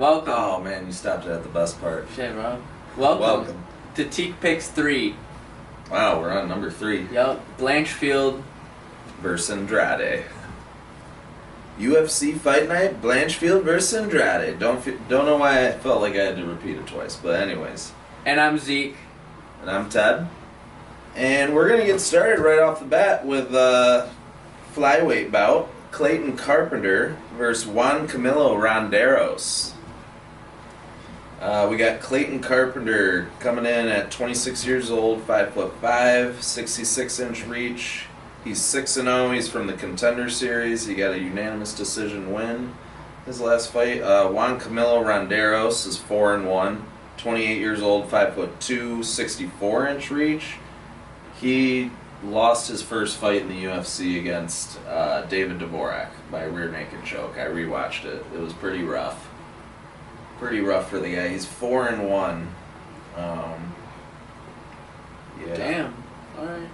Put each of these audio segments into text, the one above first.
Welcome. Oh man, you stopped it at the best part. Shit, bro. Welcome. To Teke Picks 3. Wow, we're on number 3. Yup. Blanchfield versus Andrade. UFC Fight Night, Blanchfield versus Andrade. Don't know why I felt like I had to repeat it twice, but anyways. And I'm Zeke. And I'm Ted. And we're going to get started right off the bat with a flyweight bout. Clayton Carpenter versus Juan Camilo Ronderos. We got Clayton Carpenter coming in at 26 years old, 5'5", 66-inch reach. He's 6-0. He's from the Contender Series. He got a unanimous decision win his last fight. Juan Camilo Ronderos is 4-1, 28 years old, 5'2", 64-inch reach. He lost his first fight in the UFC against David Dvorak by rear naked choke. I rewatched it. It was pretty rough. Pretty rough for the guy. He's 4-1. Yeah. Damn. All right.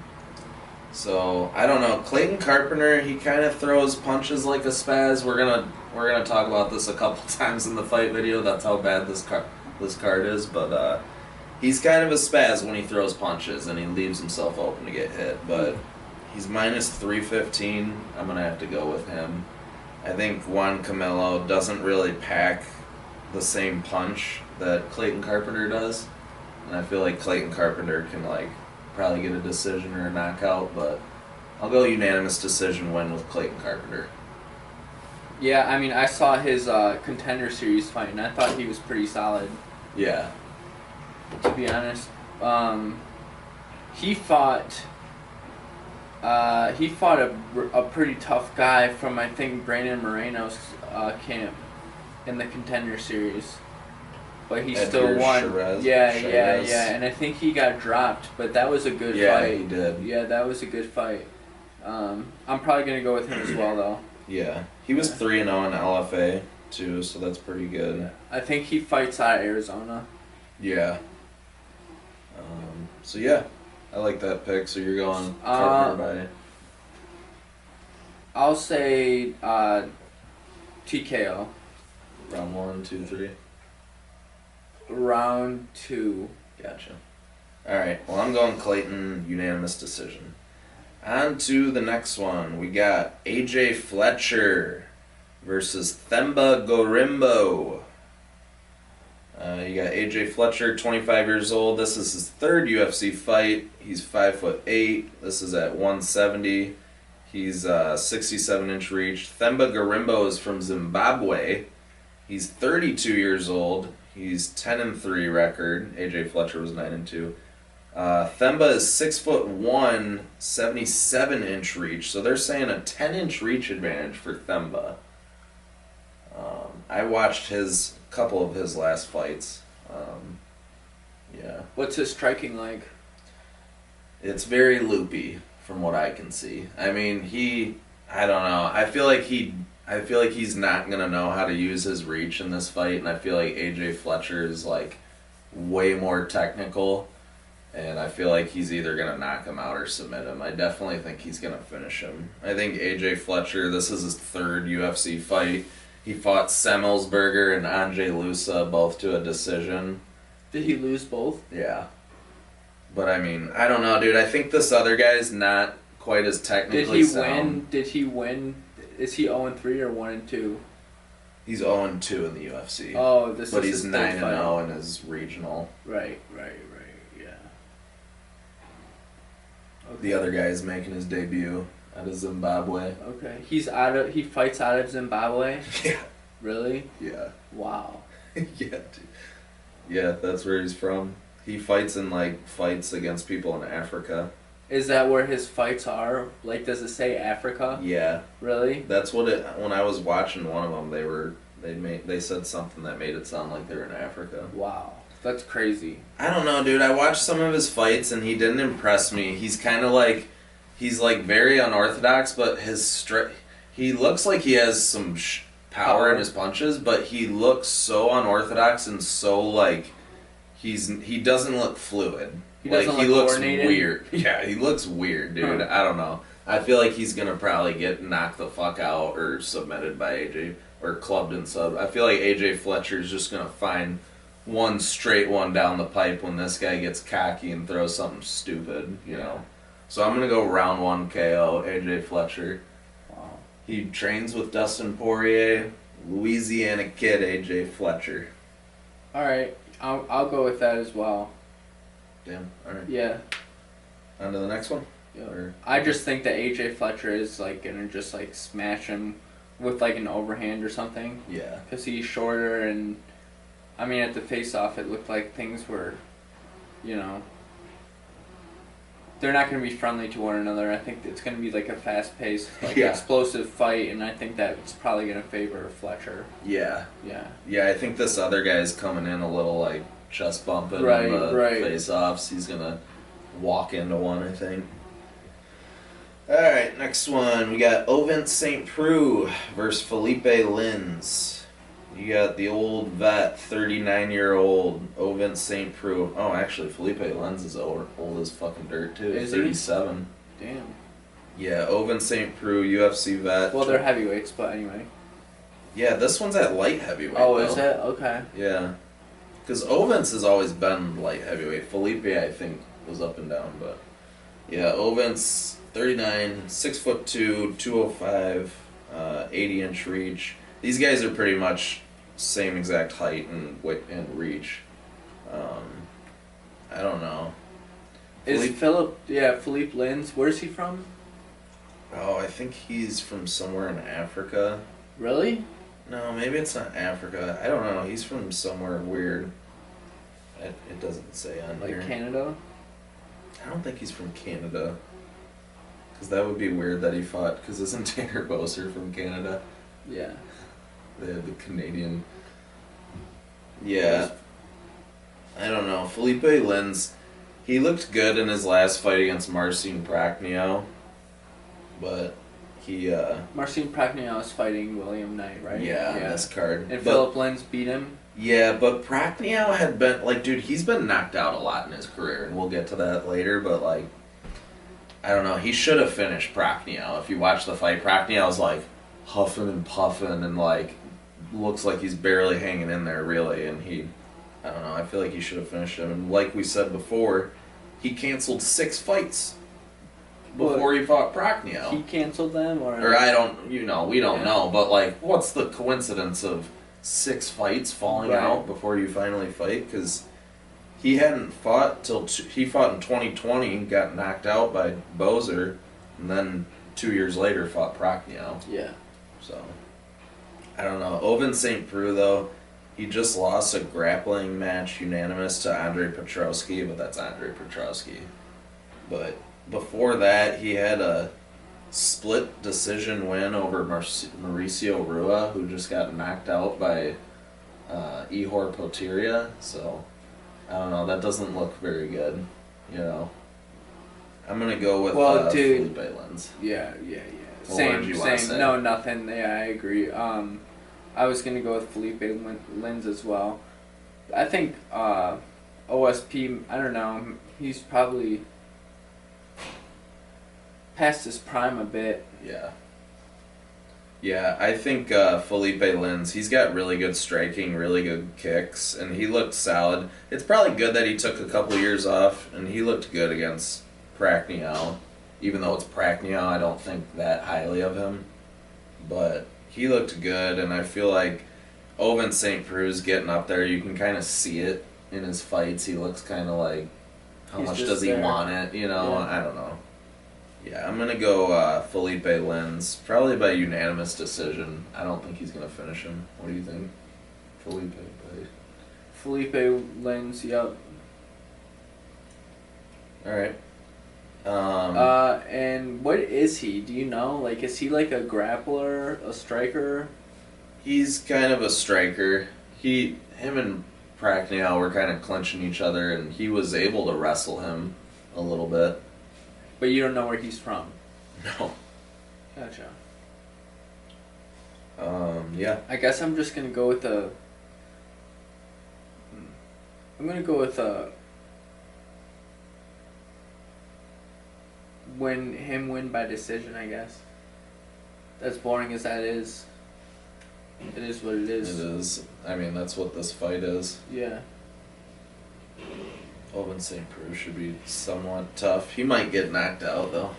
So I don't know. Clayton Carpenter, he kind of throws punches like a spaz. We're gonna talk about this a couple times in the fight video. That's how bad this card is. But he's kind of a spaz when he throws punches, and he leaves himself open to get hit. But he's minus 315. I'm gonna have to go with him. I think Juan Camilo doesn't really pack the same punch that Clayton Carpenter does, and I feel like Clayton Carpenter can probably get a decision or a knockout, but I'll go unanimous decision win with Clayton Carpenter. Yeah, I mean, I saw his Contender Series fight, and I thought he was pretty solid. Yeah. To be honest, he fought a pretty tough guy from, I think, Brandon Moreno's camp in the Contender Series, but he still won. Shiraz. Yeah, and I think he got dropped, but that was a good fight. Yeah, he did. Yeah, that was a good fight. I'm probably gonna go with him as well, though. Yeah, he was 3-0 in LFA too, so that's pretty good. I think he fights out of Arizona. Yeah. So yeah, I like that pick. So you're going Carpenter by? I'll say TKO. Round 1, 2, 3. Round 2. Gotcha. Alright, well I'm going Clayton, unanimous decision. On to the next one. We got AJ Fletcher versus Themba Gorimbo. You got AJ Fletcher, 25 years old. This is his third UFC fight. He's 5'8". This is at 170. He's 67-inch reach. Themba Gorimbo is from Zimbabwe. He's 32 years old. He's 10-3 record. AJ Fletcher was 9-2. Themba is 6'1", 77-inch reach. So they're saying a 10-inch reach advantage for Themba. I watched couple of his last fights. Yeah. What's his striking like? It's very loopy from what I can see. I mean, I don't know. I feel like he's not gonna know how to use his reach in this fight, and I feel like AJ Fletcher is way more technical, and I feel like he's either gonna knock him out or submit him. I definitely think he's gonna finish him. I think AJ Fletcher, this is his third UFC fight. He fought Semmelsberger and Ange Lusa, both to a decision. Did he lose both? Yeah. But I mean, I don't know, dude. I think this other guy's not quite as technically sound. Did he win? Is he 0-3 or 1-2? He's 0-2 in the UFC. Oh, but he's 9-0 in his regional. Right, yeah. Okay. The other guy is making his debut out of Zimbabwe. Okay, he fights out of Zimbabwe? Yeah. Really? Yeah. Wow. Yeah, dude. Yeah, that's where he's from. He fights in fights against people in Africa. Is that where his fights are? Does it say Africa? Yeah. Really? That's what when I was watching one of them, they said something that made it sound like they were in Africa. Wow. That's crazy. I don't know, dude. I watched some of his fights and he didn't impress me. He's kind of he's very unorthodox, but he looks like he has some power in his punches, but he looks so unorthodox and so he doesn't look fluid. He doesn't he looks coordinated? weird. Yeah, he looks weird, dude. I don't know. I feel like he's gonna probably get knocked the fuck out or submitted by AJ or clubbed and sub. I feel like AJ Fletcher's just gonna find one straight one down the pipe when this guy gets cocky and throws something stupid, you know. So I'm gonna go round 1 KO, AJ Fletcher. Wow. He trains with Dustin Poirier, Louisiana kid AJ Fletcher. All right, I'll go with that as well. Damn. All right. Yeah. On to the next one. Yeah. Or, I just think that AJ Fletcher is like gonna just like smash him with like an overhand or something. yeah. Because he's shorter, and I mean at the face-off it looked like things were, you know, they're not going to be friendly to one another. I think it's going to be like a fast-paced, like explosive fight, and I think that's probably going to favor Fletcher. Yeah. Yeah. Yeah, I think this other guy's coming in a little like chest bumping Right, on the right. face-offs. He's gonna walk into one, I think. All right, next one we got Ovin St. Preux versus Felipe Lins. You got the old vet, 39-year-old Ovin St. Preux. Oh, actually, Felipe Lins is old as fucking dirt too. Is 37. He? Damn. Yeah, Ovin St. Preux, UFC vet. Well, they're heavyweights, but anyway. Yeah, this one's at light heavyweight. Oh, though. is it? Okay. Yeah. Because Ovince has always been light heavyweight. Felipe, I think, was up and down, but yeah, Ovince, 39, 6'2", 205, 80-inch reach. These guys are pretty much same exact height and weight and reach. I don't know. Is Philippe Lins, where's he from? Oh, I think he's from somewhere in Africa. Really? No, maybe it's not Africa. I don't know. He's from somewhere weird. It doesn't say on here. Like Canada? I don't think he's from Canada. Because that would be weird that he fought. Because isn't Tanner Boser from Canada? Yeah. They had the Canadian. Yeah. I don't know. Felipe Lins, he looked good in his last fight against Marcin Prachnio. But he, Marcin Prachnio is fighting William Knight, right? Yeah, on this card. And Philip Lins beat him? Yeah, but Prachnio had been, like, dude, he's been knocked out a lot in his career, and we'll get to that later, but, like, I don't know, he should have finished Prachnio. If you watch the fight, Prachnio's, like, huffing and puffing and, like, looks like he's barely hanging in there, really, and I don't know, I feel like he should have finished him, and like we said before, he canceled 6 fights before he fought Prachnio. He canceled them, or I don't, we don't know, but, like, what's the coincidence of 6 fights falling out before you finally fight? Because he hadn't fought till he fought in 2020, got knocked out by Boser, and then 2 years later fought Prachnio. Yeah. So, I don't know. Ovin St. Preux, though, he just lost a grappling match unanimous to Andre Petrowski, but that's Andre Petrowski. But before that, he had a split decision win over Mauricio Rua, who just got knocked out by Ihor Potieria. So, I don't know. That doesn't look very good, I'm going to go with Felipe Lins. Yeah. Well, Same. No, nothing. Yeah, I agree. I was going to go with Felipe Lins as well. I think OSP, I don't know, he's probably past his prime a bit. Yeah. Yeah, I think Felipe Lins, he's got really good striking, really good kicks, and he looked solid. It's probably good that he took a couple years off, and he looked good against Prachnio. Even though it's Prachnio, I don't think that highly of him. But he looked good, and I feel like Ovin St. Preux getting up there, you can kind of see it in his fights. He looks kind of like, how much does he want it, Yeah. I don't know. Yeah, I'm going to go Felipe Lins, probably by unanimous decision. I don't think he's going to finish him. What do you think? Felipe Lins, yep. All right. And what is he? Do you know? Like, is he like a grappler, a striker? He's kind of a striker. Him and Prachnio were kind of clinching each other, and he was able to wrestle him a little bit. But you don't know where he's from? No. Gotcha. Yeah. I guess I'm just gonna go with win by decision, I guess. As boring as that is. It is what it is. It is. I mean, that's what this fight is. Yeah. Owen St. Preux should be somewhat tough. He might get knocked out, though.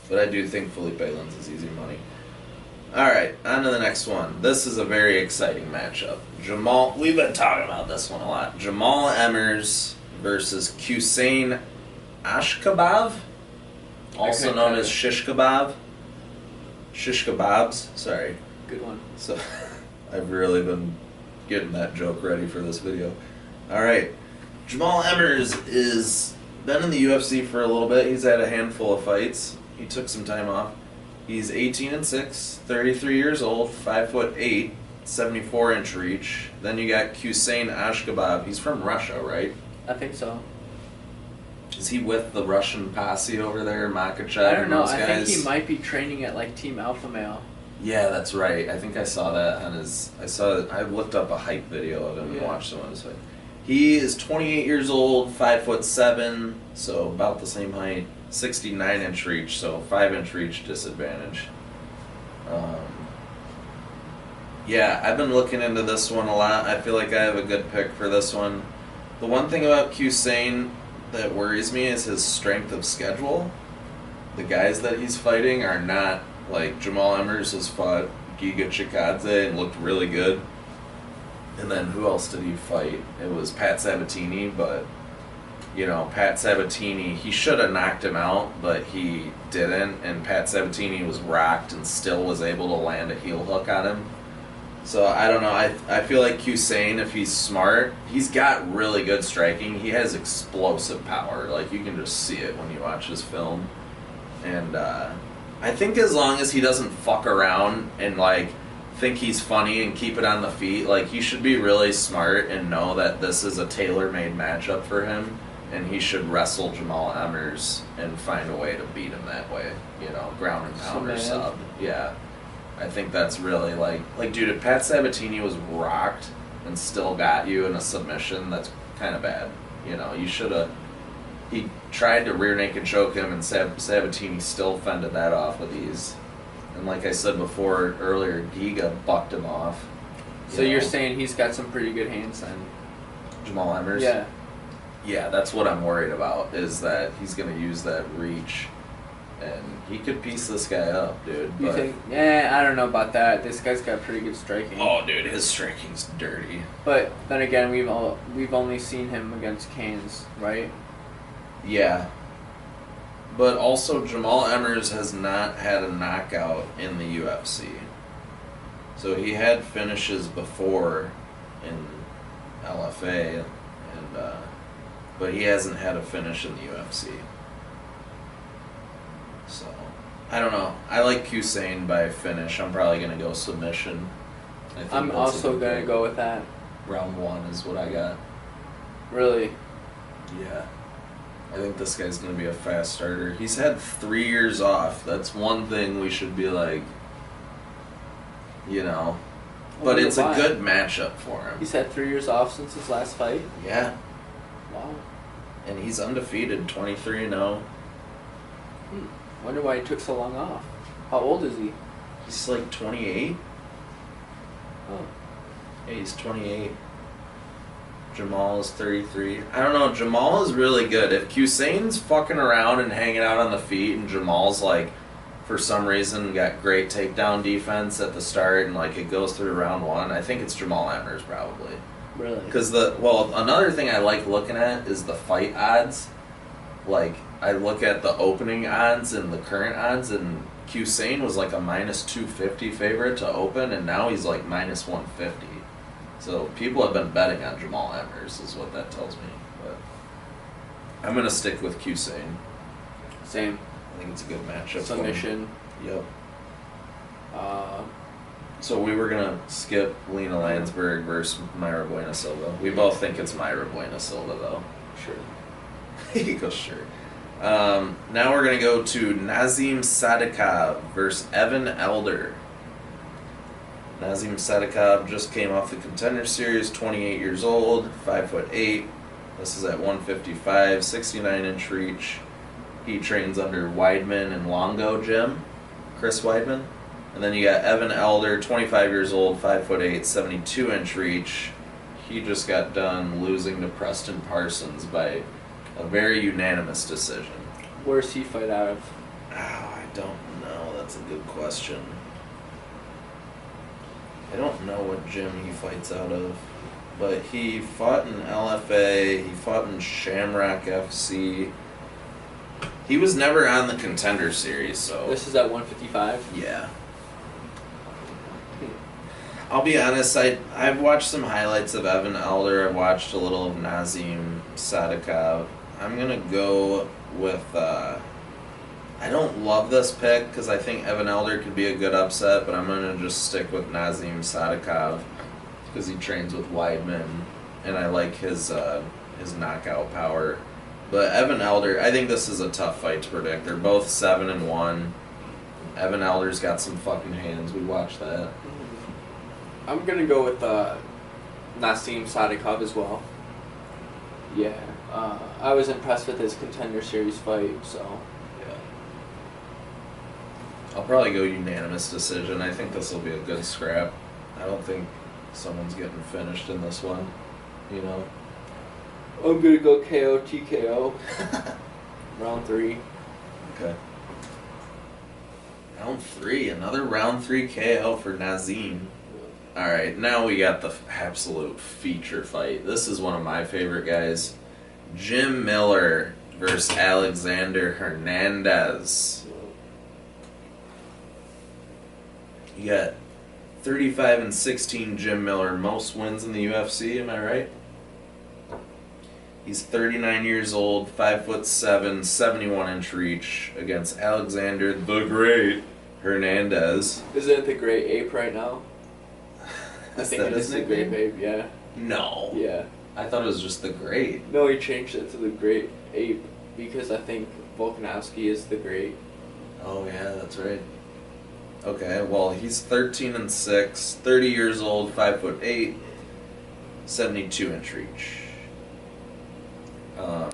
But I do think Felipe Lins is easy money. Alright, on to the next one. This is a very exciting matchup. We've been talking about this one a lot. Jamal Emmers versus Hussein Ashkabab, also known as Shish Kebab. Shish Kebabs, sorry. Good one. So, I've really been getting that joke ready for this video. Alright, Jamal Emmers is been in the UFC for a little bit. He's had a handful of fights. He took some time off. He's 18-6, 33 years old, 5'8", 74-inch reach. Then you got Hussein Ashkabab. He's from Russia, right? I think so. Is he with the Russian posse over there, Makachev? I don't know. Those guys? I think he might be training at like Team Alpha Male. Yeah, that's right. I think I saw that on his. I looked up a hype video of him and watched some of his fight. He is 28 years old, 5'7", so about the same height. 69-inch reach, so 5-inch reach disadvantage. Yeah, I've been looking into this one a lot. I feel like I have a good pick for this one. The one thing about Hussein that worries me is his strength of schedule. The guys that he's fighting are not, like, Jamal Emmers has fought Giga Chikadze and looked really good. And then who else did he fight? It was Pat Sabatini, but you know, Pat Sabatini, he should have knocked him out, but he didn't, and Pat Sabatini was rocked and still was able to land a heel hook on him. So, I don't know, I feel like Hussein, if he's smart, he's got really good striking. He has explosive power. Like, you can just see it when you watch his film. And I think as long as he doesn't fuck around and, like, think he's funny and keep it on the feet, like, he should be really smart and know that this is a tailor-made matchup for him. And he should wrestle Jamal Emmers and find a way to beat him that way. You know, ground and pound or sub. Yeah. I think that's really like, dude, if Pat Sabatini was rocked and still got you in a submission, that's kind of bad. You know, you should have. He tried to rear naked choke him, and Sabatini still fended that off with ease. And like I said before earlier, Giga bucked him off. So you're saying he's got some pretty good hands then? Jamal Emmers? Yeah. Yeah, that's what I'm worried about, is that he's going to use that reach, and he could piece this guy up, dude. You think? Yeah, I don't know about that. This guy's got pretty good striking. Oh, dude, his striking's dirty. But then again, we've only seen him against Canes, right? Yeah. But also, Jamal Emmers has not had a knockout in the UFC. So he had finishes before in LFA, but he hasn't had a finish in the UFC. So, I don't know. I like Hussein by finish. I'm probably going to go submission. I'm also going to go with that. Round 1 is what I got. Really? Yeah. I think this guy's going to be a fast starter. He's had 3 years off. That's one thing we should be like, you know. But it's a good matchup for him. He's had 3 years off since his last fight? Yeah. Wow. And he's undefeated, 23-0. Wonder why he took so long off. How old is he? He's like 28. Oh. Yeah, he's 28. Jamal is 33. I don't know, Jamal is really good. If Hussein's fucking around and hanging out on the feet and Jamal's like, for some reason, got great takedown defense at the start and like it goes through round 1, I think it's Jamal Emmers probably. Really? Because another thing I like looking at is the fight odds. Like, I look at the opening odds and the current odds, and Hussein was like a minus 250 favorite to open, and now he's like minus 150. So people have been betting on Jamal Emmers, is what that tells me. But I'm going to stick with Hussein. Same. I think it's a good matchup. Submission. Yep. So we were going to skip Lena Landsberg versus Mayra Buena Silva. We both think it's Mayra Buena Silva, though. Sure. He goes, sure. Now we're going to go to Nazim Sadikov versus Evan Elder. Nazim Sadikov just came off the Contender Series, 28 years old, 5'8". This is at 155, 69-inch reach. He trains under Weidman and Longo Gym. Chris Weidman. And then you got Evan Elder, 25 years old, 5'8", 72-inch reach. He just got done losing to Preston Parsons by a very unanimous decision. Where's he fight out of? Oh, I don't know. That's a good question. I don't know what gym he fights out of. But he fought in LFA, he fought in Shamrock FC. He was never on the Contender Series, so... This is at 155? Yeah. I'll be honest, I've watched some highlights of Evan Elder. I've watched a little of Nazim Sadikov. I'm going to go with... I don't love this pick because I think Evan Elder could be a good upset, but I'm going to just stick with Nazim Sadikov because he trains with Weidman, and I like his knockout power. But Evan Elder, I think this is a tough fight to predict. They're both 7-1. Evan Elder's got some fucking hands. We watched that. I'm gonna go with Naseem Sadikov as well. Yeah, I was impressed with his Contender Series fight, so... Yeah. I'll probably go unanimous decision. I think this will be a good scrap. I don't think someone's getting finished in this one, you know? I'm gonna go KO TKO. Round 3. Okay. Round 3, another round 3 KO for Nazim. Alright, now we got the absolute feature fight. This is one of my favorite guys. Jim Miller versus Alexander Hernandez. You got 35-16 Jim Miller, most wins in the UFC, am I right? He's 39 years old, 5'7", 71-inch reach against Alexander the Great Hernandez. Is it the Great Ape right now? I Is think that it is his the Great nickname? Ape, yeah. No. Yeah. I thought it was just the Great. No, he changed it to the Great Ape because I think Volkanovski is the Great. Oh yeah, that's right. Okay, well he's 13-6, 30 years old, 5'8", 72-inch reach.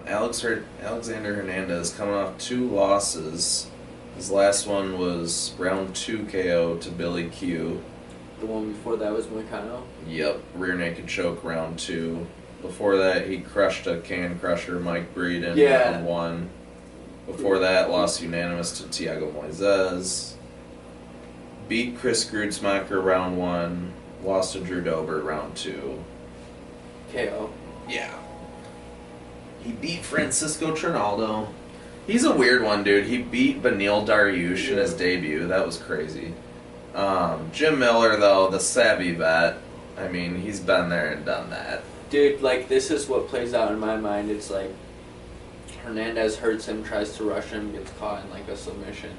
Alexander Hernandez coming off 2 losses. His last one was round 2 KO to Billy Q. The one before that was Moicano? Yep, rear naked choke round 2. Before that, he crushed a can crusher, Mike Breed, in round 1. Before that, lost unanimous to Thiago Moises. Beat Chris Grutzmacher round 1. Lost to Drew Dober round 2. KO. Yeah. He beat Francisco Trinaldo. He's a weird one, dude. He beat Beneil Dariush in his debut. That was crazy. Jim Miller, though, the savvy vet. I mean, he's been there and done that. Dude, like, this is what plays out in my mind. It's like Hernandez hurts him, tries to rush him, gets caught in, like, a submission.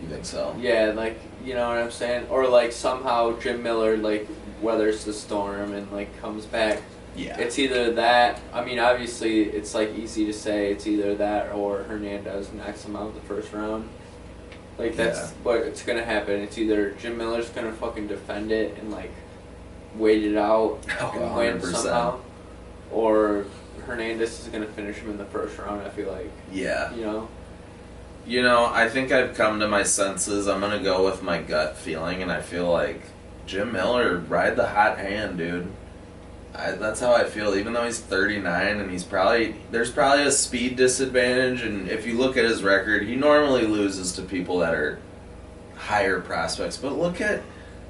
You think so? Yeah, like, you know what I'm saying? Or, like, somehow Jim Miller, like, weathers the storm and, like, comes back. Yeah. It's either that, I mean, obviously, it's, like, easy to say it's either that or Hernandez knocks him out the first round. Like, that's what's going to happen. It's either Jim Miller's going to fucking defend it and, like, wait it out and win 100%. somehow, or Hernandez is going to finish him in the first round, I feel like. Yeah. You know? You know, I think I've come to my senses. I'm going to go with my gut feeling, and I feel like Jim Miller, ride the hot hand, dude. That's how I feel, even though he's 39 and there's probably a speed disadvantage, and if you look at his record, he normally loses to people that are higher prospects. But look at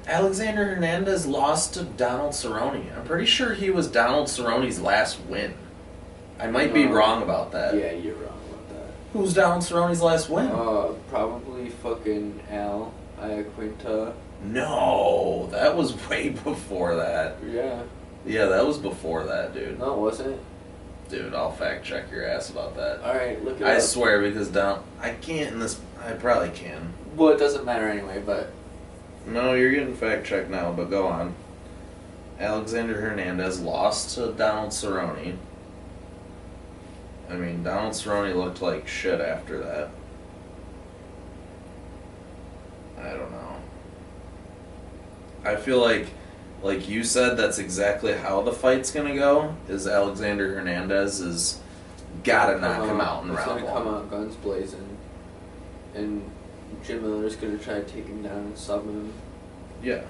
Alexander Hernandez lost to Donald Cerrone. I'm pretty sure he was Donald Cerrone's last win. I might be wrong about that. Yeah, you're wrong about that. Who's Donald Cerrone's last win? Probably fucking Al Iaquinta. No, that was way before that. Yeah. Yeah, that was before that, dude. No, it wasn't. Dude, I'll fact check your ass about that. Alright, look it up. I swear, because I can't in this. I probably can. Well, it doesn't matter anyway, but... No, you're getting fact checked now, but go on. Alexander Hernandez lost to Donald Cerrone. I mean, Donald Cerrone looked like shit after that. I don't know. I feel like you said, that's exactly how the fight's gonna go. Is Alexander Hernandez is gotta knock him out in round 1. He's gonna come out guns blazing, and Jim Miller's gonna try to take him down and sub him. Yeah.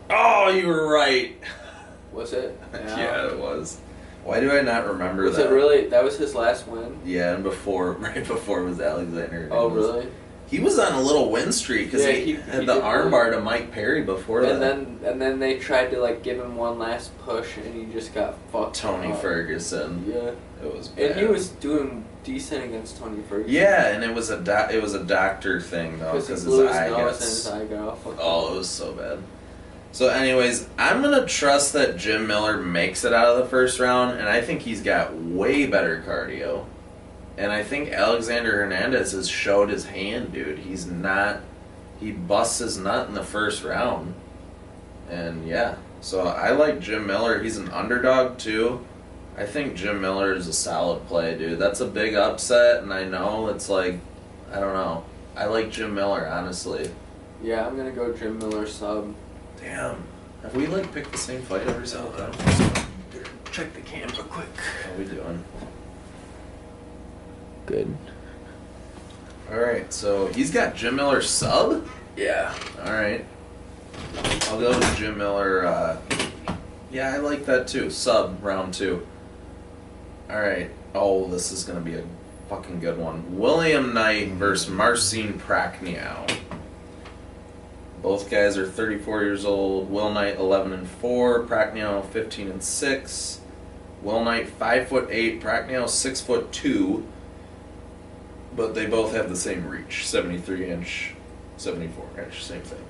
Oh, you were right. Was it? Yeah, it was. Why do I not remember was that? Was it really? That was his last win? Yeah, and right before was Alexander. Oh, really? He was on a little win streak because he had the armbar to Mike Perry before that. And then they tried to like give him one last push, and he just got fucked. Tony Ferguson. Yeah. It was bad. And he was doing decent against Tony Ferguson. Yeah, and it was a doctor thing though because his eye got off. Oh, it was so bad. So anyways, I'm going to trust that Jim Miller makes it out of the first round, and I think he's got way better cardio. And I think Alexander Hernandez has showed his hand, dude. He busts his nut in the first round. And yeah, so I like Jim Miller. He's an underdog too. I think Jim Miller is a solid play, dude. That's a big upset, and I know it's like, I don't know. I like Jim Miller, honestly. Yeah, I'm going to go Jim Miller sub. Damn. Have we like picked the same fight every single time? Check the camera quick. How are we doing? Good. Alright, so he's got Jim Miller sub? Yeah. Alright. I'll go with Jim Miller. Yeah, I like that too. Sub, round 2. Alright. Oh, this is going to be a fucking good one. William Knight versus Marcin Prachniow. Both guys are 34 years old. Will Knight 11-4, Prachniow 15-6. Will Knight 5'8", Prachniow 6'2", but they both have the same reach, 73-inch, 74-inch, same thing.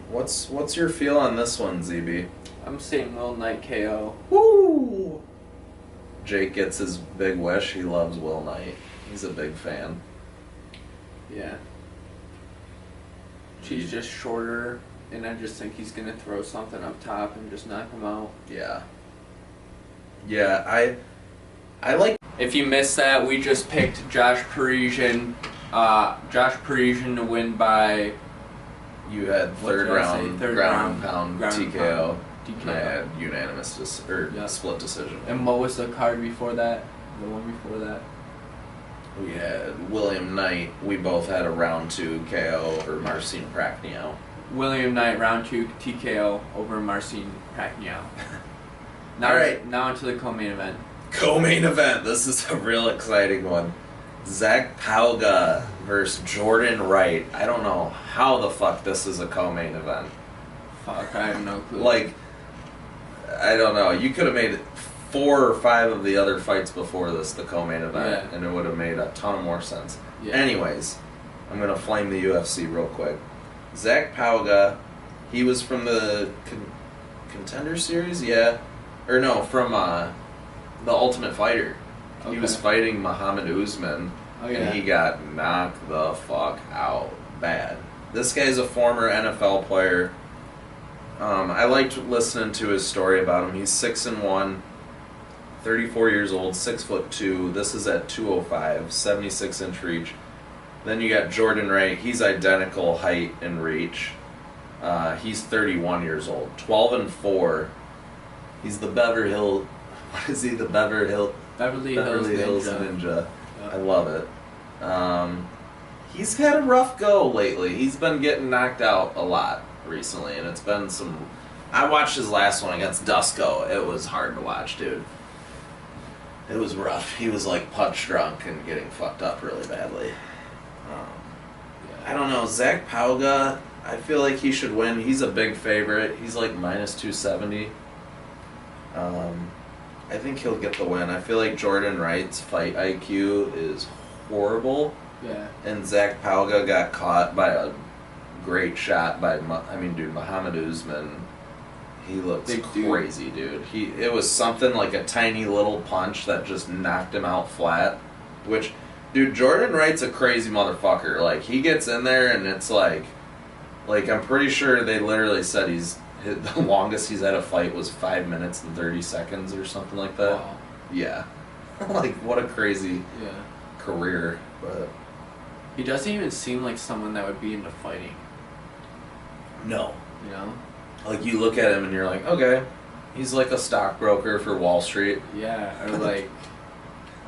What's your feel on this one, ZB? I'm saying Will Knight KO. Woo! Jake gets his big wish. He loves Will Knight. He's a big fan. Yeah. She's just shorter, and I just think he's going to throw something up top and just knock him out. Yeah. Yeah, I like... If you missed that, we just picked Josh Parisian to win by... You had third round pound TKO. TKO. And I had unanimous split decision. And what was the card before that? The one before that? We had William Knight. We both had a round 2 KO over Marcin Prachniow. William Knight round 2 TKO over Marcin Prachniow. All right. Now into the co-main event. Co-main event. This is a real exciting one. Zach Pauga versus Jordan Wright. I don't know how the fuck this is a co-main event. Fuck, I have no clue. Like, I don't know. You could have made 4 or 5 of the other fights before this the co-main event, and it would have made a ton more sense. Yeah. Anyways, I'm going to flame the UFC real quick. Zach Pauga, he was from the Contender Series? Yeah. Or no, from the Ultimate Fighter. Okay. He was fighting Muhammad Usman, and he got knocked the fuck out bad. This guy's a former NFL player. I liked listening to his story about him. He's 6'1", 34 years old, 6'2". This is at 205, 76-inch reach. Then you got Jordan Wright. He's identical height and reach. He's 31 years old, 12-4. He's the Beverly Hills. What is he? The Beverly Hills Ninja. Yeah. I love it. He's had a rough go lately. He's been getting knocked out a lot recently, and it's been some... I watched his last one against Dusko. It was hard to watch, dude. It was rough. He was like punch drunk and getting fucked up really badly. I don't know. Zach Pauga, I feel like he should win. He's a big favorite. He's like minus 270. I think he'll get the win. I feel like Jordan Wright's fight IQ is horrible. Yeah. And Zach Pauga got caught by a great shot by, Muhammad Usman. He looks crazy, dude. It was something like a tiny little punch that just knocked him out flat. Which, dude, Jordan Wright's a crazy motherfucker. Like, he gets in there and it's like I'm pretty sure they literally said the longest he's had a fight was 5 minutes and 30 seconds or something like that. Wow. Yeah. Like, what a crazy career. But he doesn't even seem like someone that would be into fighting. No. You know? Like, you look at him and you're like, okay, he's like a stockbroker for Wall Street. Yeah, or like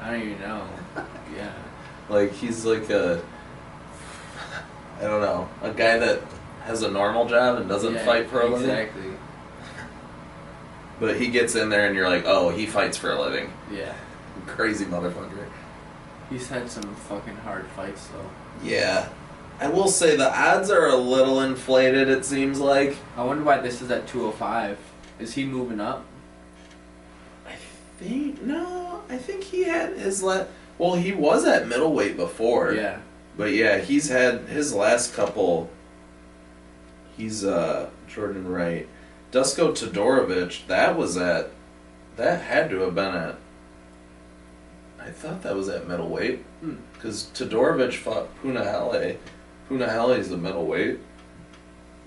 I don't even know. Yeah. Like, he's like I don't know, a guy that has a normal job and doesn't fight for a living. Exactly. But he gets in there and you're like, oh, he fights for a living. Yeah. Crazy motherfucker. He's had some fucking hard fights, though. Yeah. I will say the odds are a little inflated, it seems like. I wonder why this is at 205. Is he moving up? I think he had his well, he was at middleweight before. Yeah. But yeah, he's had his last couple. He's Jordan Wright. Dusko Todorovic, that had to have been at, I thought that was at middleweight. Because Todorovic fought Punahele. Punahele's a middleweight.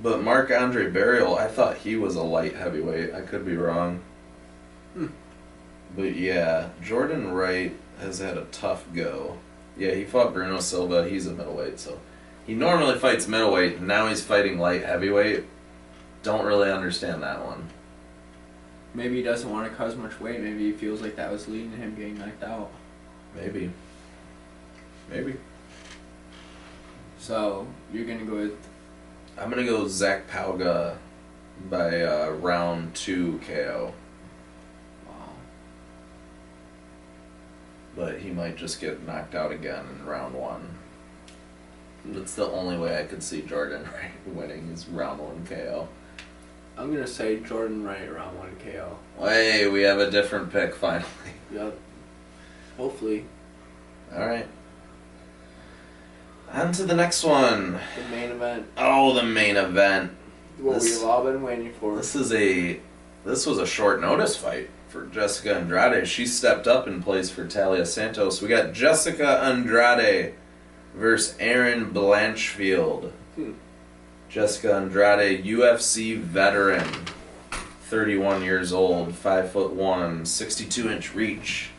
But Marc-Andre Barriel, I thought he was a light heavyweight. I could be wrong. But yeah, Jordan Wright has had a tough go. Yeah, he fought Bruno Silva. He's a middleweight, so he normally fights middleweight, and now he's fighting light heavyweight. Don't really understand that one. Maybe he doesn't want to cut as much weight. Maybe he feels like that was leading to him getting knocked out. Maybe. So, you're going to go with... I'm going to go Zach Pauga by round 2 KO. Wow. But he might just get knocked out again in round 1. That's the only way I could see Jordan Wright winning is round 1 KO. I'm going to say Jordan Wright round 1 KO. Hey, we have a different pick finally. Yep. Hopefully. Alright. On to the next one. The main event. Oh, the main event. What we've all been waiting for. This was a short notice fight for Jessica Andrade. She stepped up in place for Talia Santos. We got Jessica Andrade versus Erin Blanchfield. Jessica Andrade, UFC veteran, 31 years old, 5'1", 62-inch reach.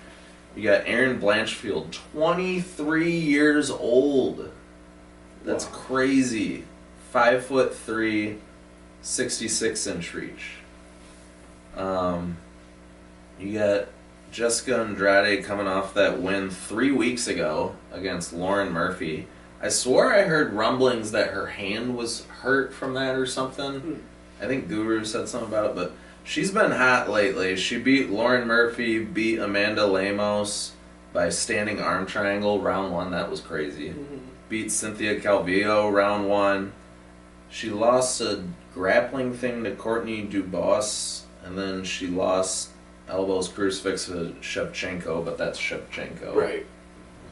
You got Erin Blanchfield, 23 years old. That's crazy. 5'3", 66-inch reach. You got Jessica Andrade coming off that win 3 weeks ago against Lauren Murphy. I swore I heard rumblings that her hand was hurt from that or something. I think Guru said something about it, but she's been hot lately. She beat Lauren Murphy, beat Amanda Lemos by standing arm triangle round 1. That was crazy. Beat Cynthia Calvillo round 1. She lost a grappling thing to Courtney Dubois, and then she lost elbows crucifix to Shevchenko, but that's Shevchenko. Right.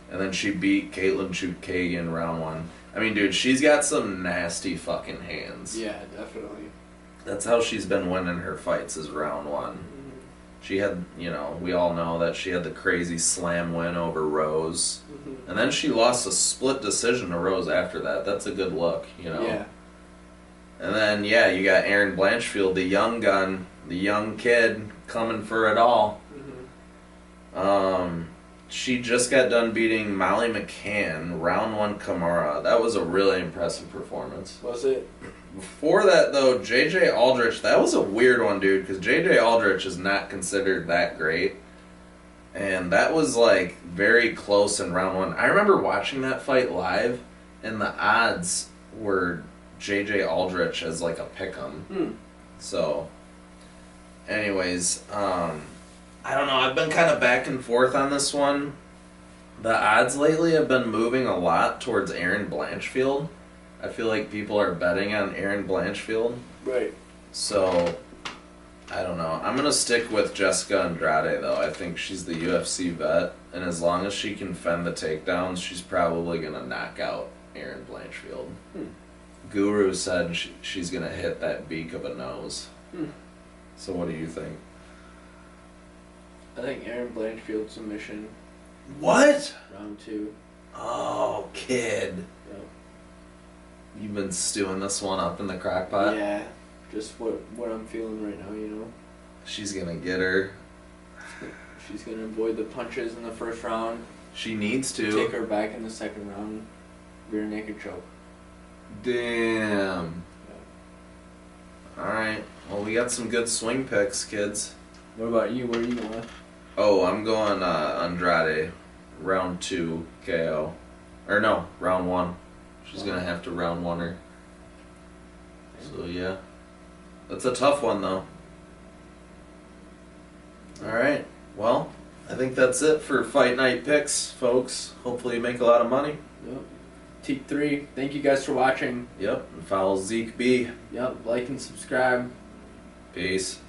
And then she beat Caitlin Chookagian round 1. I mean, dude, she's got some nasty fucking hands. Yeah, definitely. That's how she's been winning her fights, is round 1. She had, we all know that she had the crazy slam win over Rose. And then she lost a split decision to Rose after that. That's a good look, Yeah. And then, you got Erin Blanchfield, the young gun, the young kid coming for it all. She just got done beating Molly McCann, round 1 Kimura. That was a really impressive performance. Was it? Before that, though, J.J. Aldrich, that was a weird one, dude, because J.J. Aldrich is not considered that great. And that was, very close in round 1. I remember watching that fight live, and the odds were J.J. Aldrich as, a pick'em. So, anyways, I don't know, I've been kind of back and forth on this one. The odds lately have been moving a lot towards Erin Blanchfield. I feel like people are betting on Erin Blanchfield. Right. So, I don't know. I'm going to stick with Jessica Andrade, though. I think she's the UFC vet, and as long as she can fend the takedowns, she's probably going to knock out Erin Blanchfield. Guru said she's going to hit that beak of a nose. So what do you think? I think Erin Blanchfield submission. What? Round 2. Oh, kid. Yep. You've been stewing this one up in the crock pot? Yeah. Just what I'm feeling right now, She's gonna get her. She's gonna avoid the punches in the first round. She needs to. Take her back in the second round. Rear naked choke. Damn. Yeah. Alright. Well, we got some good swing picks, kids. What about you? Where are you going? Oh, I'm going Andrade, round 2 KO. Or no, round 1. She's going to have to round 1 her. So, yeah. That's a tough one, though. Alright, well, I think that's it for Fight Night picks, folks. Hopefully you make a lot of money. Yep. Teke 3, thank you guys for watching. Yep, and follow Zeke B. Yep, like and subscribe. Peace.